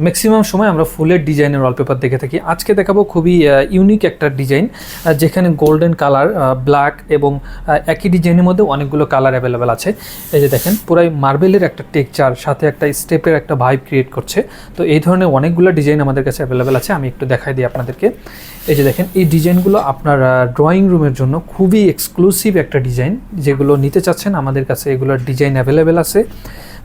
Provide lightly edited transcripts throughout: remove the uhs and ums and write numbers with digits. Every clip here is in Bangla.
ম্যাক্সিমাম সময় আমরা ফুলের ডিজাইনের ওয়ালপেপার দেখে থাকি। আজকে দেখাবো খুবই ইউনিক একটা ডিজাইন, যেখানে গোল্ডেন কালার, ব্ল্যাক এবং একই ডিজাইনের মধ্যে অনেকগুলো কালার অ্যাভেলেবেল আছে। এই যে দেখেন পুরাই মার্বেলের একটা টেক্সচার, সাথে একটা স্টেপের একটা ভাইব ক্রিয়েট করছে। তো এই ধরনের অনেকগুলো ডিজাইন আমাদের কাছে অ্যাভেলেবেল আছে, আমি একটু দেখাই দিই আপনাদেরকে। এই যে দেখেন এই ডিজাইনগুলো আপনার ড্রয়িং রুমের জন্য খুবই এক্সক্লুসিভ একটা ডিজাইন। যেগুলো নিতে চাচ্ছেন আমাদের কাছে এগুলোর ডিজাইন অ্যাভেলেবেল আছে।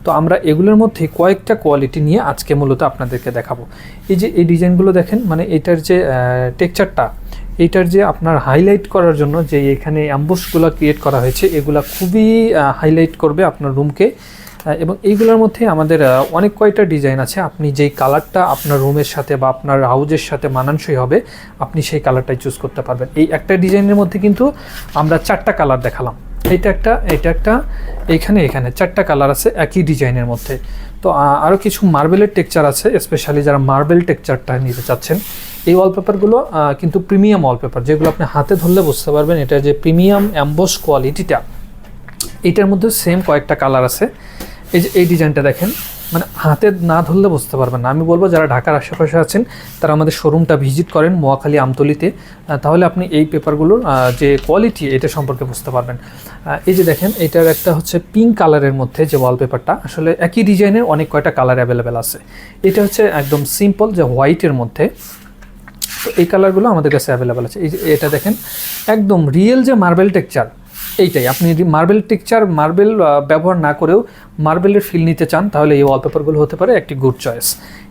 তো আমরা এগুলোর মধ্যে কয়েকটা কোয়ালিটি নিয়ে আজকে মূলত আপনাদেরকে দেখাবো। এই যে এই ডিজাইনগুলো দেখেন, মানে এটার যে টেক্সচারটা, এইটার যে আপনার হাইলাইট করার জন্য যে এখানে অ্যাম্বুসগুলো ক্রিয়েট করা হয়েছে, এগুলা খুবই হাইলাইট করবে আপনার রুমকে। এবং এইগুলোর মধ্যে আমাদের অনেক কয়টা ডিজাইন আছে। আপনি যেই কালারটা আপনার রুমের সাথে বা আপনার হাউজের সাথে মানানসই হবে, আপনি সেই কালারটাই চুজ করতে পারবেন। এই একটা ডিজাইনের মধ্যে কিন্তু আমরা 4টা কালার দেখালাম। এটা একটা, এখানে 4টা কালার আছে একই ডিজাইনের মধ্যে। তো আরও কিছু মার্বেলের টেক্সচার আছে, স্পেশালি যারা মার্বেল টেক্সচারটা নিতে চাচ্ছেন। এই ওয়ালপেপারগুলো কিন্তু প্রিমিয়াম ওয়ালপেপার, যেগুলো আপনি হাতে ধরলে বুঝতে পারবেন এটা যে প্রিমিয়াম অ্যাম্বস কোয়ালিটিটা। এইটার মধ্যে সেম কয়েকটা কালার আছে। এই যে এই ডিজাইনটা দেখেন, মানে হাতে না ধরলে বুঝতে পারবেন না। আমি বলবো যারা ঢাকার আশেপাশে আছেন তারা আমাদের শোরুমটা ভিজিট করেন মহাখালী আমতলিতে, তাহলে আপনি এই পেপারগুলোর যে কোয়ালিটি এটা সম্পর্কে বুঝতে পারবেন। এই যে দেখেন এটার একটা হচ্ছে পিঙ্ক কালারের মধ্যে যে ওয়ালপেপারটা, আসলে একই ডিজাইনের অনেক কয়টা কালার অ্যাভেলেবেল আছে। এটা হচ্ছে একদম সিম্পল যে হোয়াইটের মধ্যে। তো এই কালারগুলো আমাদের কাছে অ্যাভেলেবেল আছে। এই যে এটা দেখেন একদম রিয়েল যে মার্বেল টেক্সচার, এইটাই। আপনি যদি মার্বেল টেক্সচার, মার্বেল ব্যবহার না করেও মার্বেলের ফিল নিতে চান, তাহলে এই ওয়ালপেপারগুলো হতে পারে একটি গুড চয়েস।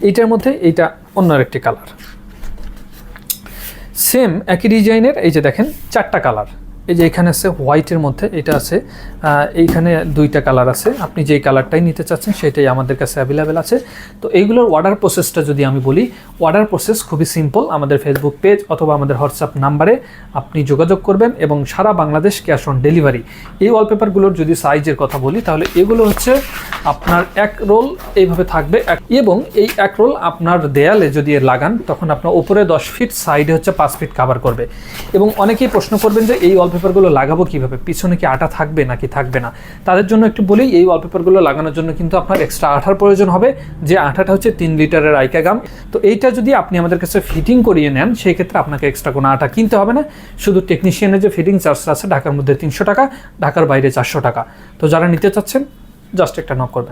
এইটার মধ্যে এইটা অন্য একটি কালার, সেম একই ডিজাইনের। এই যে দেখেন 4টা কালার। এই যে এখানে আছে হোয়াইটের মধ্যে, এটা আছে এইখানে 2টা কালার আছে। আপনি যেই কালারটাই নিতে চাচ্ছেন সেটাই আমাদের কাছে অ্যাভেলেবেল আছে। তো এইগুলোর অর্ডার প্রসেসটা যদি আমি বলি, অর্ডার প্রসেস খুবই সিম্পল। আমাদের ফেসবুক পেজ অথবা আমাদের হোয়াটসঅ্যাপ নাম্বারে আপনি যোগাযোগ করবেন এবং সারা বাংলাদেশ ক্যাশ অন ডেলিভারি। এই ওয়ালপেপারগুলোর যদি সাইজের কথা বলি, তাহলে এগুলো হচ্ছে আপনার 1 রোল এইভাবে থাকবে, এবং এই 1 রোল আপনার দেয়ালে যদি লাগান তখন আপনার উপরে 10 ফিট, সাইডে হচ্ছে 5 ফিট কাভার করবে। এবং অনেকেই প্রশ্ন করবেন যে এই ওয়ালপেপারগুলো লাগাবো কীভাবে, পিছনে কি আটা থাকবে নাকি থাকবে না। তাদের জন্য একটু বলি, এই ওয়ালপেপারগুলো লাগানোর জন্য কিন্তু আপনার এক্সট্রা আঠার প্রয়োজন হবে, যে আঠাটা হচ্ছে 3 লিটারের আইকাগাম। তো এইটা যদি আপনি আমাদের কাছে ফিটিং করিয়ে নেন, সেই ক্ষেত্রে আপনাকে এক্সট্রা কোনো আঠা কিনতে হবে না। শুধু টেকনিশিয়ানের যে ফিটিং চার্জ আছে ঢাকার মধ্যে 300 টাকা, ঢাকার বাইরে 400 টাকা। তো যারা নিতে চাচ্ছেন জাস্ট একটা নক করবেন।